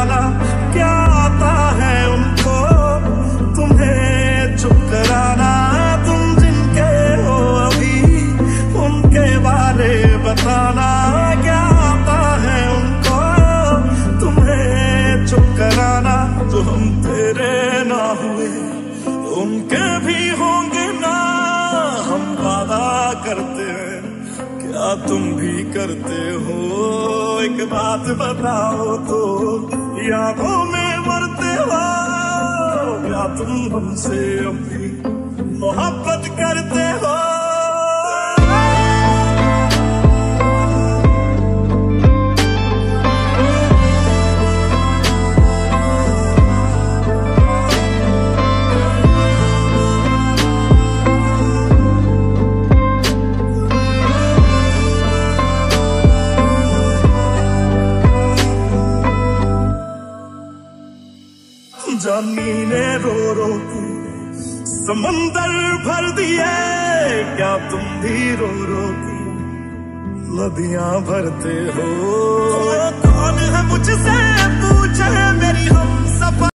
कराना क्या आता है उनको, तुम्हें चुप कराना। तुम जिनके हो अभी उनके बारे बताना क्या आता है उनको, तुम्हें चुप कराना। जो हम तेरे ना हुए उनके भी होंगे ना, हम वादा करते हैं क्या तुम भी करते हो। एक बात बताओ तो यादों में मरते हो या तुम हमसे अभी मोहब्बत करते हो। जानी ने रो रो के समंदर भर दिए, क्या तुम भी रो रो के नदियां भरते हो। कौन है मुझसे पूछे मेरी हम